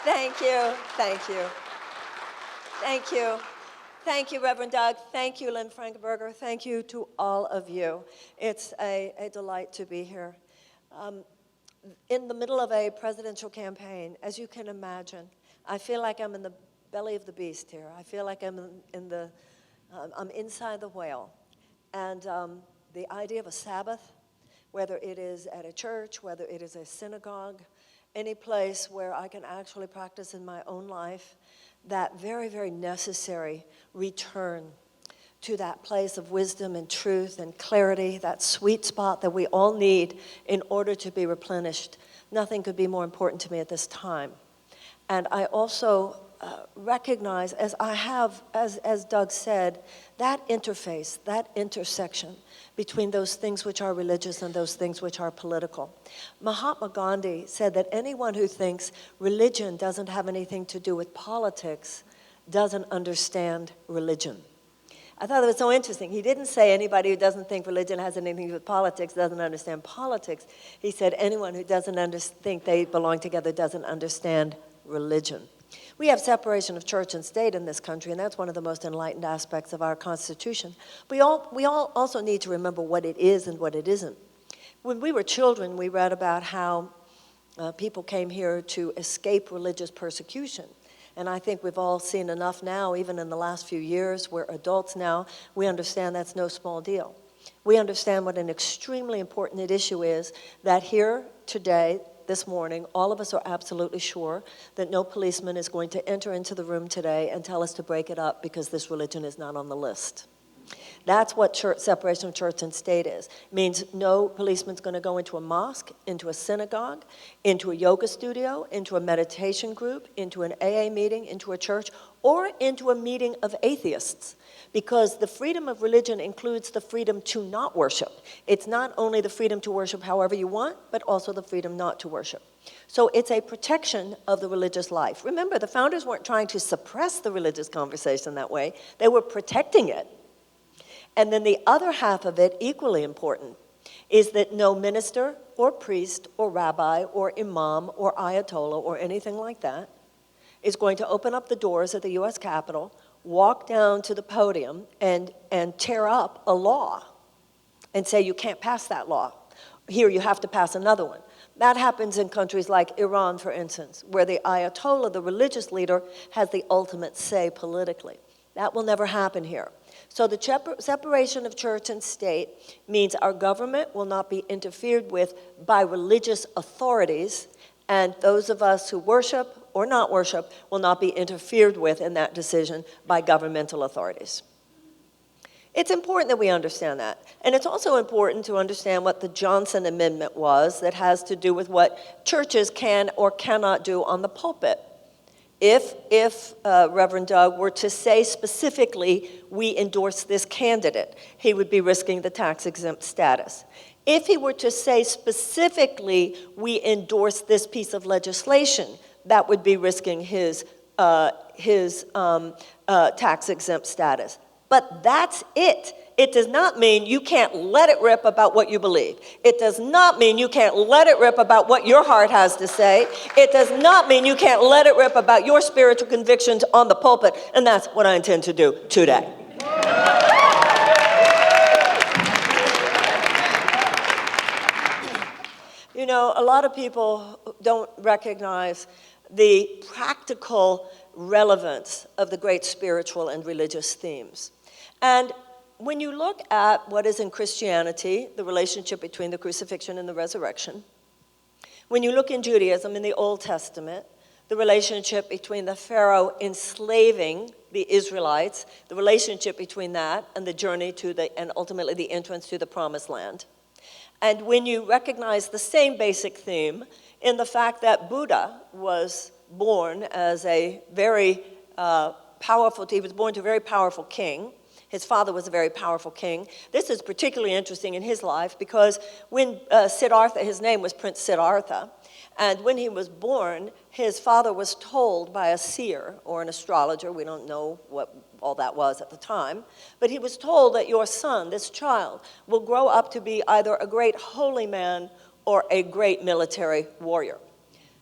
Thank you, thank you, thank you. Thank you, Reverend Doug. Thank you, Lynn Frankenberger. Thank you to all of you. It's a delight to be here. In the middle of a presidential campaign, as you can imagine, I feel like I'm in the belly of the beast here. I feel like I'm I'm inside the whale. And the idea of a Sabbath, whether it is at a church, whether it is a synagogue, any place where I can actually practice in my own life, that very, very necessary return to that place of wisdom and truth and clarity, that sweet spot that we all need in order to be replenished. Nothing could be more important to me at this time. And I also recognize, as Doug said, that interface, that intersection between those things which are religious and those things which are political. Mahatma Gandhi said that anyone who thinks religion doesn't have anything to do with politics doesn't understand religion. I thought it was so interesting. He didn't say anybody who doesn't think religion has anything to do with politics doesn't understand politics. He said anyone who doesn't think they belong together doesn't understand religion. We have separation of church and state in this country, and that's one of the most enlightened aspects of our Constitution. We all also need to remember what it is and what it isn't. When we were children, we read about how people came here to escape religious persecution. And I think we've all seen enough now, even in the last few years, we're adults now, we understand that's no small deal. We understand what an extremely important issue is, that here today, this morning, all of us are absolutely sure that no policeman is going to enter into the room today and tell us to break it up because this religion is not on the list. That's what separation of church and state is. It means no policeman's going to go into a mosque, into a synagogue, into a yoga studio, into a meditation group, into an AA meeting, into a church, or into a meeting of atheists. Because the freedom of religion includes the freedom to not worship. It's not only the freedom to worship however you want, but also the freedom not to worship. So it's a protection of the religious life. Remember, the founders weren't trying to suppress the religious conversation that way. They were protecting it. And then the other half of it, equally important, is that no minister or priest or rabbi or imam or ayatollah or anything like that is going to open up the doors at the U.S. Capitol, walk down to the podium and tear up a law and say you can't pass that law. Here you have to pass another one. That happens in countries like Iran, for instance, where the ayatollah, the religious leader, has the ultimate say politically. That will never happen here. So the separation of church and state means our government will not be interfered with by religious authorities, and those of us who worship or not worship will not be interfered with in that decision by governmental authorities. It's important that we understand that. And it's also important to understand what the Johnson Amendment was that has to do with what churches can or cannot do on the pulpit. If Reverend Doug were to say specifically, we endorse this candidate, he would be risking the tax-exempt status. If he were to say specifically, we endorse this piece of legislation, that would be risking his tax-exempt status. But that's it. It does not mean you can't let it rip about what you believe. It does not mean you can't let it rip about what your heart has to say. It does not mean you can't let it rip about your spiritual convictions on the pulpit, and that's what I intend to do today. You know, a lot of people don't recognize the practical relevance of the great spiritual and religious themes. And when you look at what is in Christianity, the relationship between the crucifixion and the resurrection, when you look in Judaism in the Old Testament, the relationship between the Pharaoh enslaving the Israelites, the relationship between that and the journey to and ultimately the entrance to the Promised Land. And when you recognize the same basic theme in the fact that Buddha was born as a very he was born to a very powerful king. His father was a very powerful king. This is particularly interesting in his life because when Siddhartha, his name was Prince Siddhartha, and when he was born, his father was told by a seer or an astrologer, we don't know what all that was at the time, but he was told that your son, this child, will grow up to be either a great holy man or a great military warrior.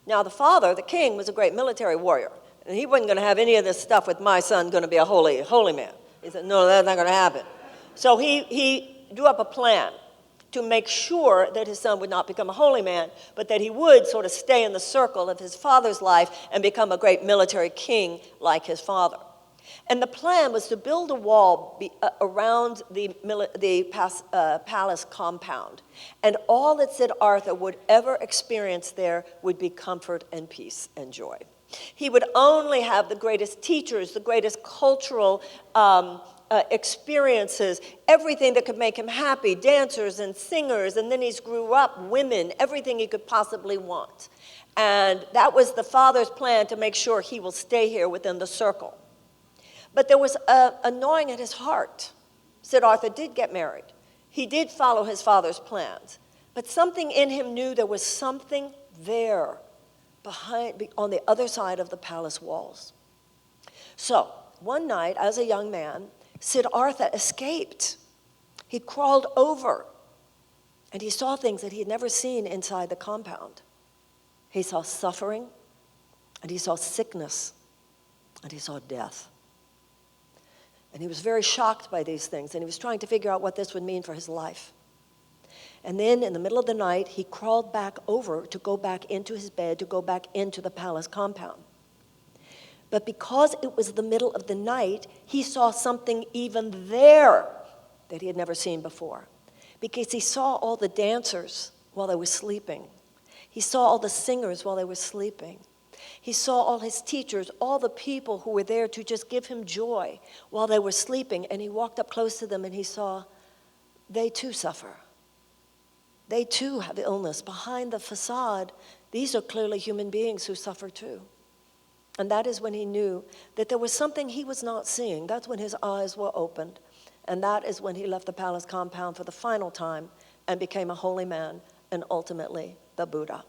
Now, the father, the king, was a great military warrior. And he wasn't going to have any of this stuff with my son going to be a holy man. He said, no, that's not going to happen. So he drew up a plan to make sure that his son would not become a holy man, but that he would sort of stay in the circle of his father's life and become a great military king like his father. And the plan was to build a wall around the palace compound. And all that Siddhartha would ever experience there would be comfort and peace and joy. He would only have the greatest teachers, the greatest cultural experiences, everything that could make him happy, dancers and singers, and then he grew up, women, everything he could possibly want. And that was the father's plan to make sure he will stay here within the circle. But there was a gnawing at his heart. Siddhartha did get married. He did follow his father's plans. But something in him knew there was something there on the other side of the palace walls. So, one night, as a young man, Siddhartha escaped. He crawled over, and he saw things that he had never seen inside the compound. He saw suffering, and he saw sickness, and he saw death. And he was very shocked by these things, and he was trying to figure out what this would mean for his life. And then in the middle of the night, he crawled back over to go back into his bed, to go back into the palace compound. But because it was the middle of the night, he saw something even there that he had never seen before. Because he saw all the dancers while they were sleeping. He saw all the singers while they were sleeping. He saw all his teachers, all the people who were there to just give him joy while they were sleeping. And he walked up close to them and he saw they too suffer. They too have illness. Behind the facade, these are clearly human beings who suffer too. And that is when he knew that there was something he was not seeing. That's when his eyes were opened. And that is when he left the palace compound for the final time and became a holy man and ultimately the Buddha.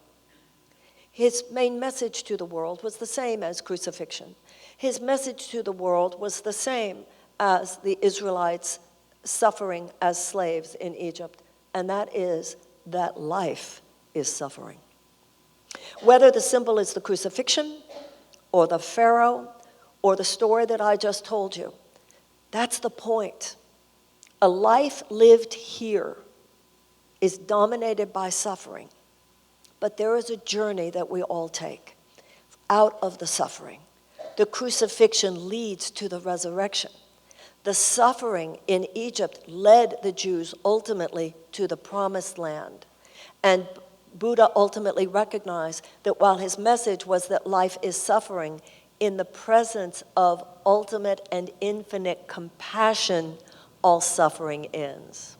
His main message to the world was the same as crucifixion. His message to the world was the same as the Israelites suffering as slaves in Egypt, and that is that life is suffering. Whether the symbol is the crucifixion or the Pharaoh or the story that I just told you, that's the point. A life lived here is dominated by suffering. But there is a journey that we all take out of the suffering. The crucifixion leads to the resurrection. The suffering in Egypt led the Jews ultimately to the promised land. And Buddha ultimately recognized that while his message was that life is suffering, in the presence of ultimate and infinite compassion, all suffering ends.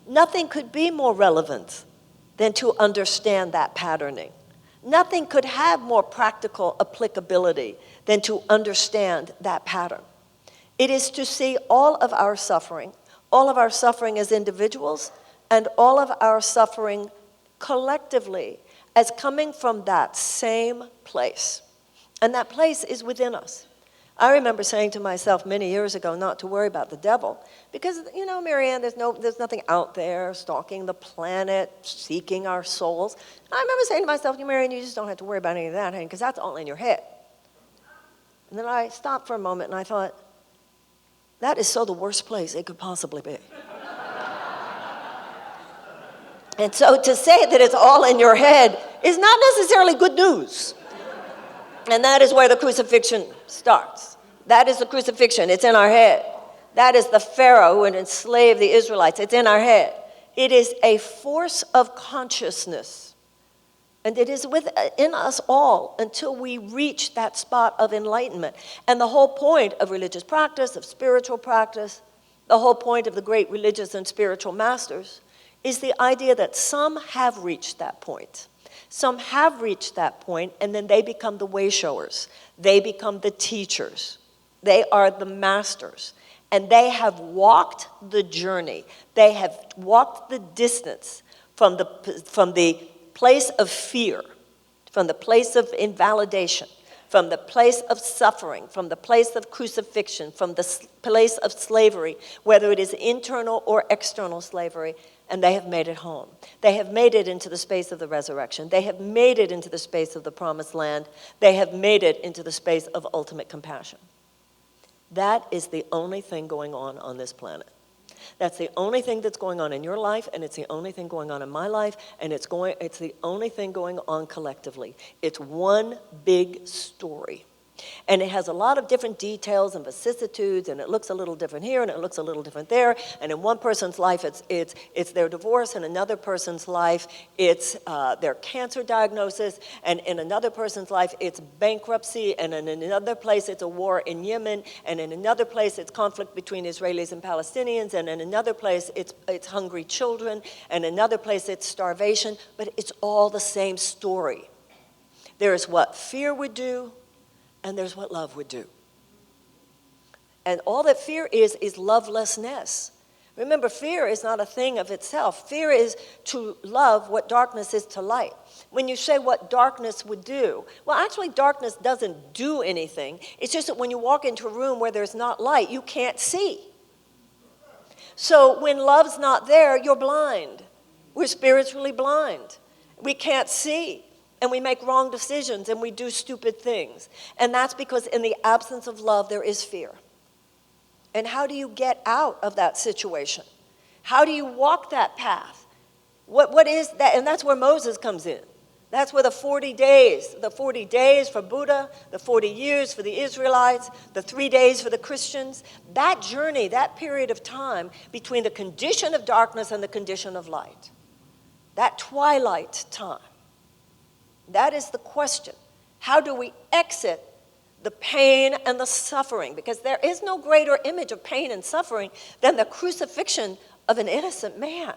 Nothing could be more relevant than to understand that patterning. Nothing could have more practical applicability than to understand that pattern. It is to see all of our suffering as individuals, and all of our suffering collectively as coming from that same place. And that place is within us. I remember saying to myself many years ago not to worry about the devil because, Marianne, there's nothing out there stalking the planet, seeking our souls. And I remember saying to myself, Marianne, you just don't have to worry about any of that, honey, because that's all in your head. And then I stopped for a moment and I thought, that is so the worst place it could possibly be. And so to say that it's all in your head is not necessarily good news. And that is where the crucifixion starts. That is the crucifixion. It's in our head. That is the Pharaoh who would enslave the Israelites. It's in our head. It is a force of consciousness. And it is within us all until we reach that spot of enlightenment. And the whole point of religious practice, of spiritual practice, the whole point of the great religious and spiritual masters is the idea that some have reached that point. Some have reached that point, and then they become the way-showers. They become the teachers. They are the masters. And they have walked the journey. They have walked the distance from the place of fear, from the place of invalidation, from the place of suffering, from the place of crucifixion, from the place of slavery, whether it is internal or external slavery, and they have made it home. They have made it into the space of the resurrection. They have made it into the space of the promised land. They have made it into the space of ultimate compassion. That is the only thing going on this planet. That's the only thing that's going on in your life, and it's the only thing going on in my life, and it's the only thing going on collectively. It's one big story. And it has a lot of different details and vicissitudes, and it looks a little different here, and it looks a little different there. And in one person's life, it's their divorce. In another person's life, it's their cancer diagnosis. And in another person's life, it's bankruptcy. And in another place, it's a war in Yemen. And in another place, it's conflict between Israelis and Palestinians. And in another place, it's hungry children. And in another place, it's starvation. But it's all the same story. There's what fear would do, and there's what love would do. And all that fear is lovelessness. Remember, fear is not a thing of itself. Fear is to love what darkness is to light. When you say what darkness would do, well, actually, darkness doesn't do anything. It's just that when you walk into a room where there's not light, you can't see. So when love's not there, you're blind. We're spiritually blind. We can't see. And we make wrong decisions, and we do stupid things. And that's because in the absence of love, there is fear. And how do you get out of that situation? How do you walk that path? What is that? And that's where Moses comes in. That's where the 40 days for Buddha, the 40 years for the Israelites, the 3 days for the Christians, that journey, that period of time between the condition of darkness and the condition of light, that twilight time. That is the question. How do we exit the pain and the suffering? Because there is no greater image of pain and suffering than the crucifixion of an innocent man.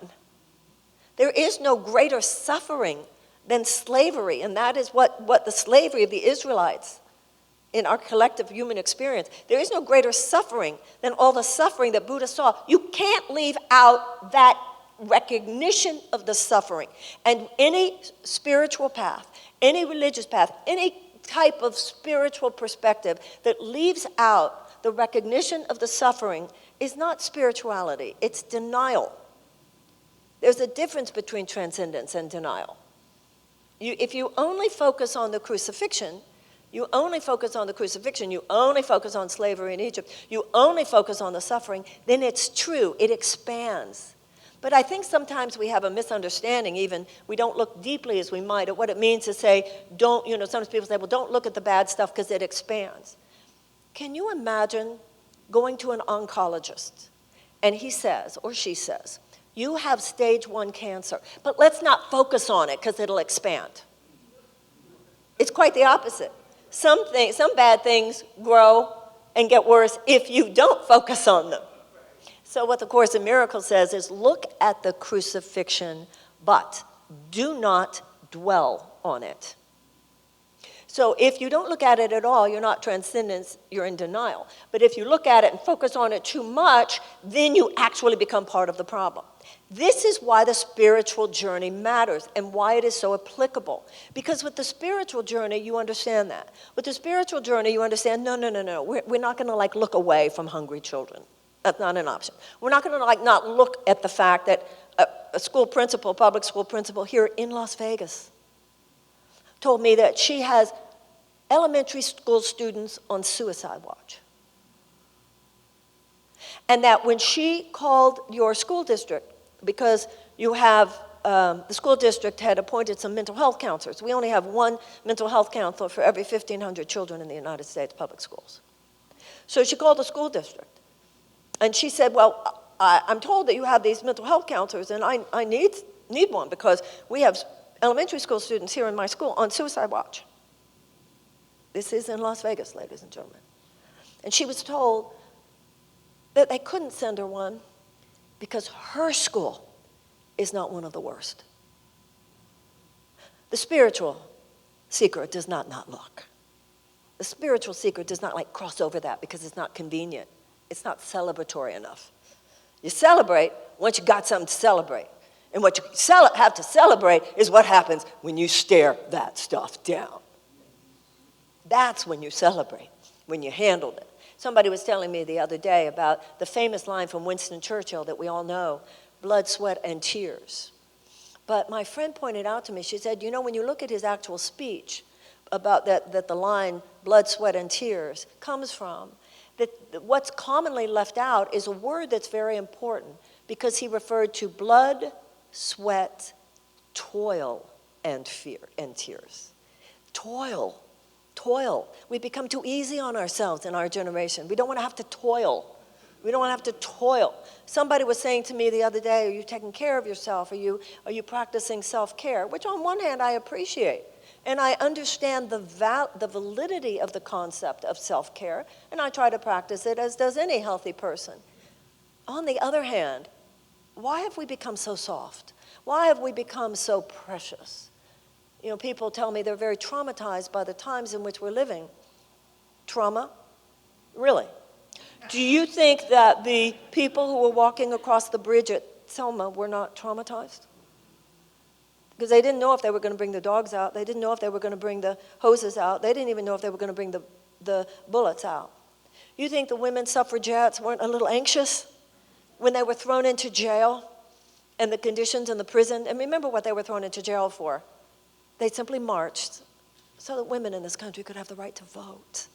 There is no greater suffering than slavery, and that is what the slavery of the Israelites in our collective human experience. There is no greater suffering than all the suffering that Buddha saw. You can't leave out that recognition of the suffering. And any spiritual path, any religious path, any type of spiritual perspective that leaves out the recognition of the suffering is not spirituality, it's denial. There's a difference between transcendence and denial. If you only focus on the crucifixion, you only focus on slavery in Egypt, you only focus on the suffering, then it's true, it expands. But I think sometimes we have a misunderstanding even. We don't look deeply as we might at what it means to say, sometimes people say, well, don't look at the bad stuff because it expands. Can you imagine going to an oncologist and he says, or she says, you have stage 1 cancer, but let's not focus on it because it'll expand. It's quite the opposite. Some bad things grow and get worse if you don't focus on them. So what the Course in Miracles says is look at the crucifixion, but do not dwell on it. So if you don't look at it at all, you're not transcendence, you're in denial. But if you look at it and focus on it too much, then you actually become part of the problem. This is why the spiritual journey matters and why it is so applicable. Because with the spiritual journey, you understand that. With the spiritual journey, you understand, no. We're not going to look away from hungry children. That's not an option. We're not going to not look at the fact that a school principal, public school principal here in Las Vegas told me that she has elementary school students on suicide watch. And that when she called your school district, because you have, the school district had appointed some mental health counselors. We only have one mental health counselor for every 1,500 children in the United States public schools. So she called the school district. And she said, well, I'm told that you have these mental health counselors, and I need one because we have elementary school students here in my school on suicide watch. This is in Las Vegas, ladies and gentlemen. And she was told that they couldn't send her one because her school is not one of the worst. The spiritual seeker does not look. The spiritual seeker does not cross over that because it's not convenient. It's not celebratory enough. You celebrate once you got something to celebrate. And what you have to celebrate is what happens when you stare that stuff down. That's when you celebrate, when you handled it. Somebody was telling me the other day about the famous line from Winston Churchill that we all know, blood, sweat, and tears. But my friend pointed out to me, she said, you know, when you look at his actual speech about that the line, blood, sweat, and tears, comes from, that what's commonly left out is a word that's very important because he referred to blood, sweat, toil, and fear, and tears. Toil. Toil. We become too easy on ourselves in our generation. We don't want to have to toil. We don't want to have to toil. Somebody was saying to me the other day, are you taking care of yourself? Are you practicing self-care? Which on one hand I appreciate. And I understand the validity of the concept of self-care, and I try to practice it as does any healthy person. On the other hand, why have we become so soft? Why have we become so precious? You know, people tell me they're very traumatized by the times in which we're living. Trauma? Really? Do you think that the people who were walking across the bridge at Selma were not traumatized? Because they didn't know if they were going to bring the dogs out. They didn't know if they were going to bring the hoses out. They didn't even know if they were going to bring the bullets out. You think the women suffragettes weren't a little anxious when they were thrown into jail and the conditions in the prison? And remember what they were thrown into jail for. They simply marched so that women in this country could have the right to vote.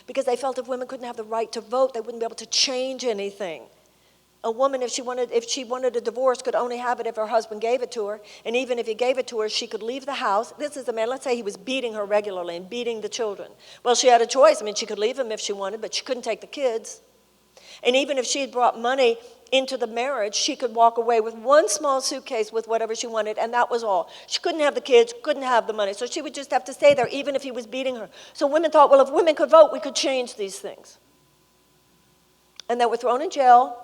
Because they felt if women couldn't have the right to vote, they wouldn't be able to change anything. A woman, if she wanted a divorce, could only have it if her husband gave it to her. And even if he gave it to her, she could leave the house. This is a man, let's say he was beating her regularly and beating the children. Well, she had a choice. I mean, she could leave him if she wanted, but she couldn't take the kids. And even if she had brought money into the marriage, she could walk away with one small suitcase with whatever she wanted, and that was all. She couldn't have the kids, couldn't have the money, so she would just have to stay there even if he was beating her. So women thought, well, if women could vote, we could change these things. And they were thrown in jail,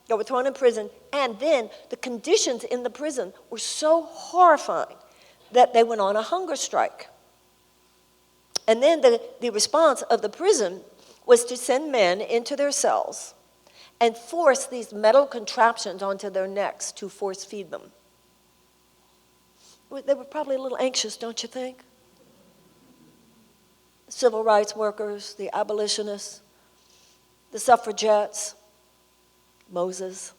they were thrown in prison, and then the conditions in the prison were so horrifying that they went on a hunger strike. And then the response of the prison was to send men into their cells and force these metal contraptions onto their necks to force feed them. They were probably a little anxious, don't you think? Civil rights workers, the abolitionists, the suffragettes, Moses.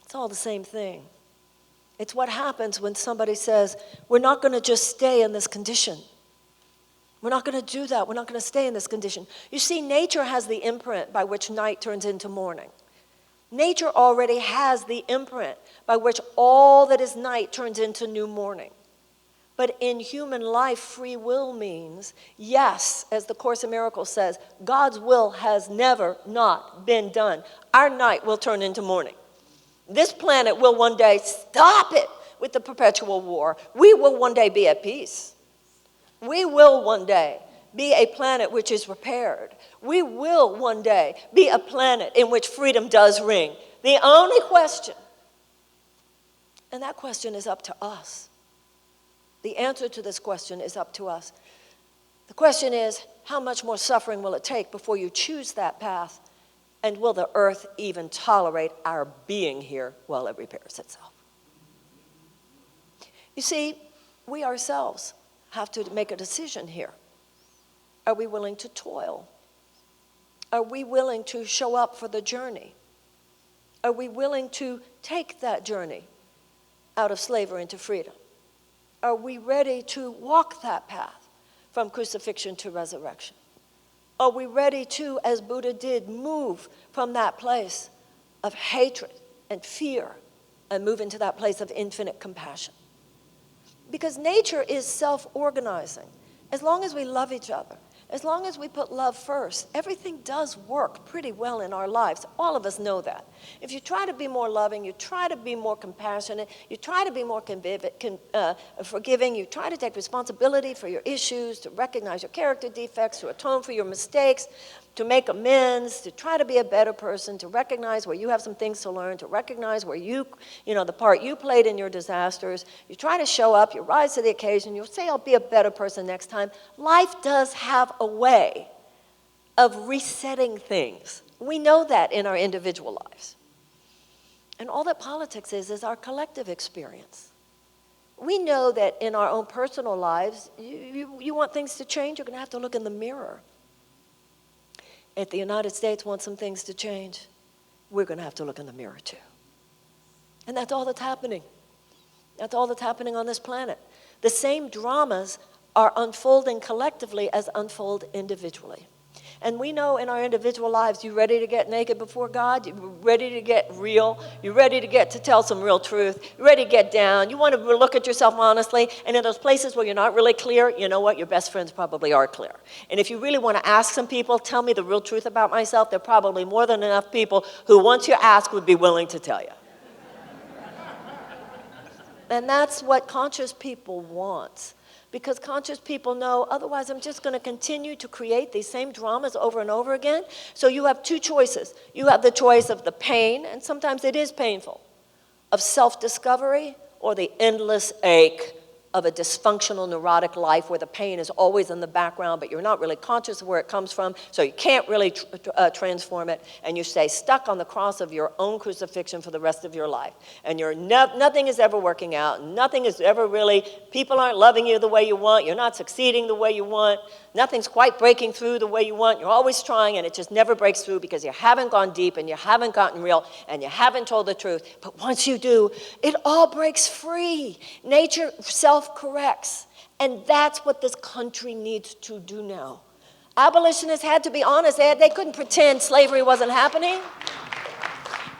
It's all the same thing. It's what happens when somebody says, we're not going to just stay in this condition. We're not going to do that. We're not going to stay in this condition. You see, nature has the imprint by which night turns into morning. Nature already has the imprint by which all that is night turns into new morning. But in human life, free will means, yes, as the Course in Miracles says, God's will has never not been done. Our night will turn into morning. This planet will one day stop it with the perpetual war. We will one day be at peace. We will one day be a planet which is repaired. We will one day be a planet in which freedom does ring. The only question, and that question is up to us. The answer to this question is up to us. The question is, how much more suffering will it take before you choose that path? And will the earth even tolerate our being here while it repairs itself? You see, we ourselves have to make a decision here. Are we willing to toil? Are we willing to show up for the journey? Are we willing to take that journey out of slavery into freedom? Are we ready to walk that path from crucifixion to resurrection? Are we ready to, as Buddha did, move from that place of hatred and fear and move into that place of infinite compassion? Because nature is self-organizing. As long as we love each other, as long as we put love first, everything does work pretty well in our lives. All of us know that. If you try to be more loving, you try to be more compassionate, you try to be more forgiving, you try to take responsibility for your issues, to recognize your character defects, to atone for your mistakes, to make amends, to try to be a better person, to recognize where you have some things to learn, to recognize where the part you played in your disasters. You try to show up, you rise to the occasion, you'll say, I'll be a better person next time. Life does have a way of resetting things. We know that in our individual lives. And all that politics is our collective experience. We know that in our own personal lives, you want things to change, you're going to have to look in the mirror. If the United States wants some things to change, we're going to have to look in the mirror too. And that's all that's happening. That's all that's happening on this planet. The same dramas are unfolding collectively as unfold individually. And we know in our individual lives, you ready to get naked before God? You ready to get real? You ready to tell some real truth? You ready to get down? You want to look at yourself honestly? And in those places where you're not really clear, you know what? Your best friends probably are clear. And if you really want to ask some people, tell me the real truth about myself, there are probably more than enough people who, once you ask, would be willing to tell you. And that's what conscious people want. Because conscious people know, otherwise I'm just going to continue to create these same dramas over and over again. So you have two choices. You have the choice of the pain, and sometimes it is painful, of self-discovery, or the endless ache of a dysfunctional, neurotic life where the pain is always in the background, but you're not really conscious of where it comes from, so you can't really transform it, and you stay stuck on the cross of your own crucifixion for the rest of your life. And nothing is ever working out, nothing is ever really, people aren't loving you the way you want, you're not succeeding the way you want, nothing's quite breaking through the way you want, you're always trying, and it just never breaks through because you haven't gone deep, and you haven't gotten real, and you haven't told the truth. But once you do, it all breaks free. Nature self-corrects. And that's what this country needs to do now. Abolitionists had to be honest. They couldn't pretend slavery wasn't happening.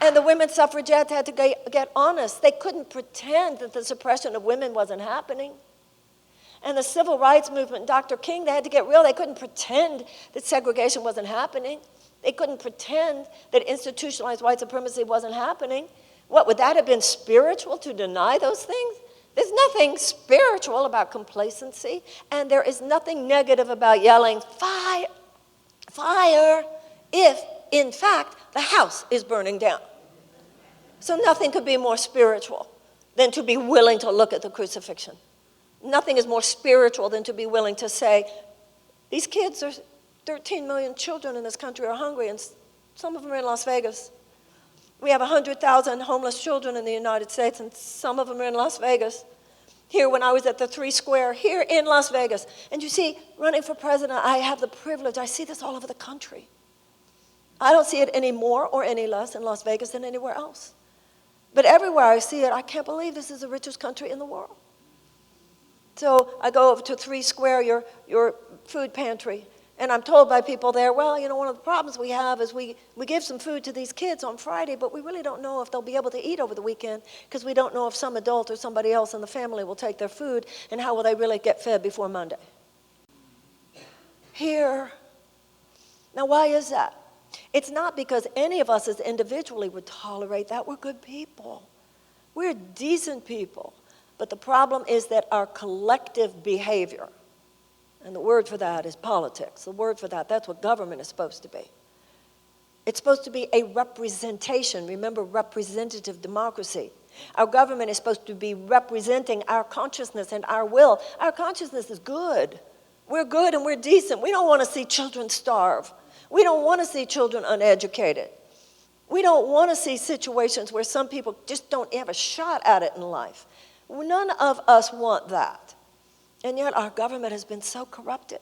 And the women's suffragettes had to get honest. They couldn't pretend that the suppression of women wasn't happening. And the civil rights movement, Dr. King, they had to get real. They couldn't pretend that segregation wasn't happening. They couldn't pretend that institutionalized white supremacy wasn't happening. What, would that have been spiritual to deny those things? There's nothing spiritual about complacency, and there is nothing negative about yelling, fire, fire, if, in fact, the house is burning down. So nothing could be more spiritual than to be willing to look at the crucifixion. Nothing is more spiritual than to be willing to say, these kids, there's 13 million children in this country are hungry, and some of them are in Las Vegas. We have 100,000 homeless children in the United States, and some of them are in Las Vegas. Here, when I was at the 3 Square, here in Las Vegas. And you see, running for president, I have the privilege. I see this all over the country. I don't see it any more or any less in Las Vegas than anywhere else. But everywhere I see it, I can't believe this is the richest country in the world. So I go over to 3 Square, your food pantry, and I'm told by people there, well, you know, one of the problems we have is we give some food to these kids on Friday, but we really don't know if they'll be able to eat over the weekend because we don't know if some adult or somebody else in the family will take their food, and how will they really get fed before Monday. Here. Now, why is that? It's not because any of us as individually would tolerate that. We're good people. We're decent people. But the problem is that our collective behavior, and the word for that is politics. The word for that, that's what government is supposed to be. It's supposed to be a representation. Remember, representative democracy. Our government is supposed to be representing our consciousness and our will. Our consciousness is good. We're good and we're decent. We don't want to see children starve. We don't want to see children uneducated. We don't want to see situations where some people just don't have a shot at it in life. None of us want that. And yet our government has been so corrupted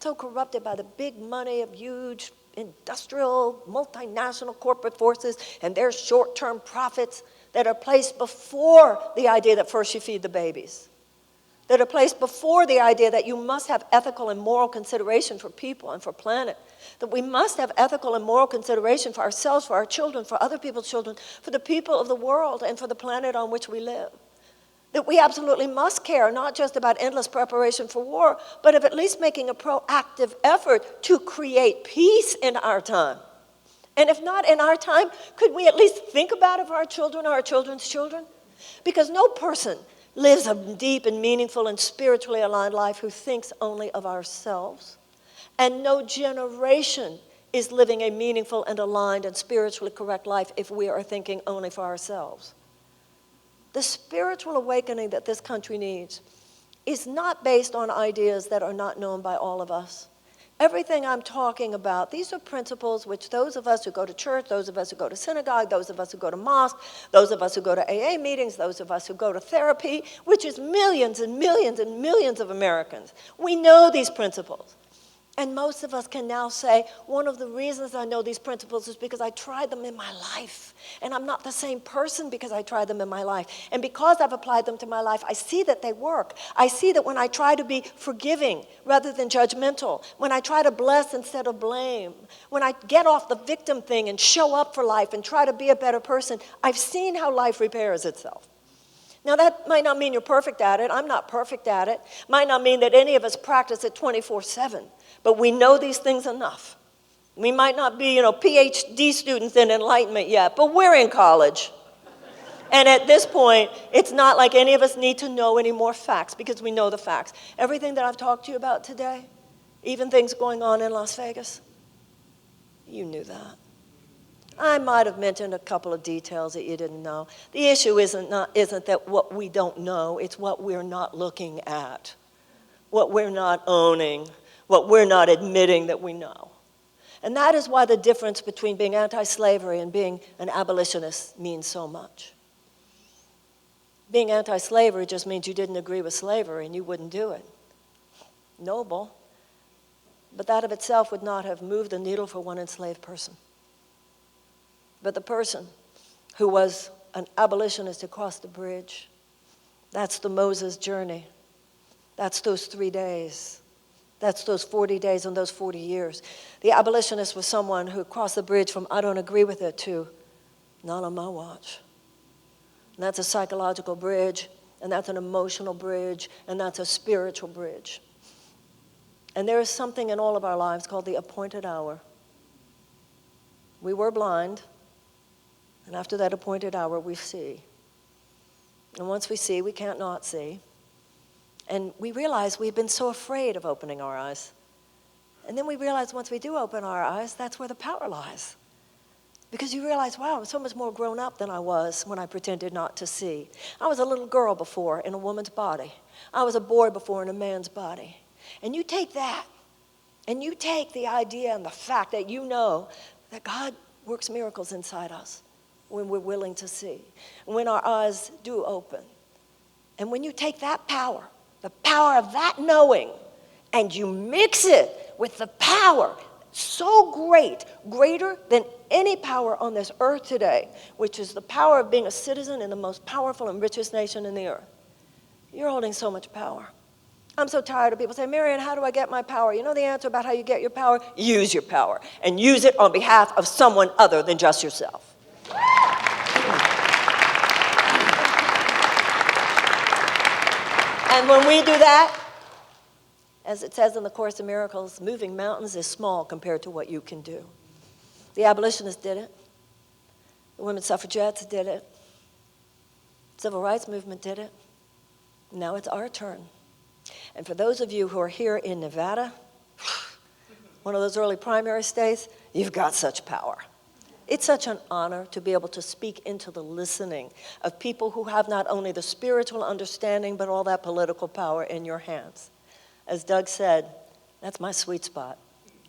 by the big money of huge industrial, multinational corporate forces and their short-term profits that are placed before the idea that first you feed the babies, that are placed before the idea that you must have ethical and moral consideration for people and for planet, that we must have ethical and moral consideration for ourselves, for our children, for other people's children, for the people of the world and for the planet on which we live. That we absolutely must care, not just about endless preparation for war, but of at least making a proactive effort to create peace in our time. And if not in our time, could we at least think about it for our children or our children's children? Because no person lives a deep and meaningful and spiritually aligned life who thinks only of ourselves. And no generation is living a meaningful and aligned and spiritually correct life if we are thinking only for ourselves. The spiritual awakening that this country needs is not based on ideas that are not known by all of us. Everything I'm talking about, these are principles which those of us who go to church, those of us who go to synagogue, those of us who go to mosque, those of us who go to AA meetings, those of us who go to therapy, which is millions and millions and millions of Americans. We know these principles. And most of us can now say, one of the reasons I know these principles is because I tried them in my life. And I'm not the same person because I tried them in my life. And because I've applied them to my life, I see that they work. I see that when I try to be forgiving rather than judgmental, when I try to bless instead of blame, when I get off the victim thing and show up for life and try to be a better person, I've seen how life repairs itself. Now, that might not mean you're perfect at it. I'm not perfect at it. Might not mean that any of us practice it 24/7. But we know these things enough. We might not be, PhD students in enlightenment yet, but we're in college. And at this point, it's not like any of us need to know any more facts because we know the facts. Everything that I've talked to you about today, even things going on in Las Vegas, you knew that. I might have mentioned a couple of details that you didn't know. The issue isn't that what we don't know, it's what we're not looking at, what we're not owning, what we're not admitting that we know. And that is why the difference between being anti-slavery and being an abolitionist means so much. Being anti-slavery just means you didn't agree with slavery and you wouldn't do it. Noble. But that of itself would not have moved the needle for one enslaved person. But the person who was an abolitionist across the bridge, that's the Moses journey. That's those 3 days. That's those 40 days and those 40 years. The abolitionist was someone who crossed the bridge from I don't agree with it to not on my watch. And that's a psychological bridge, and that's an emotional bridge, and that's a spiritual bridge. And there is something in all of our lives called the appointed hour. We were blind, and after that appointed hour, we see. And once we see, we can't not see. And we realize we've been so afraid of opening our eyes. And then we realize once we do open our eyes, that's where the power lies. Because you realize, wow, I'm so much more grown up than I was when I pretended not to see. I was a little girl before in a woman's body. I was a boy before in a man's body. And you take that, and you take the idea and the fact that you know that God works miracles inside us when we're willing to see, when our eyes do open. And when you take that power, the power of that knowing, and you mix it with the power so great, greater than any power on this earth today, which is the power of being a citizen in the most powerful and richest nation in the earth. You're holding so much power. I'm so tired of people saying, Marianne, how do I get my power? You know the answer about how you get your power? Use your power, and use it on behalf of someone other than just yourself. And when we do that, as it says in the Course in Miracles, moving mountains is small compared to what you can do. The abolitionists did it. The women's suffragettes did it. The civil rights movement did it. Now it's our turn. And for those of you who are here in Nevada, one of those early primary states, you've got such power. It's such an honor to be able to speak into the listening of people who have not only the spiritual understanding, but all that political power in your hands. As Doug said, that's my sweet spot.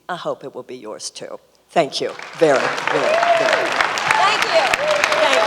I hope it will be yours too. Thank you very, very, very much. Thank you. Thank you.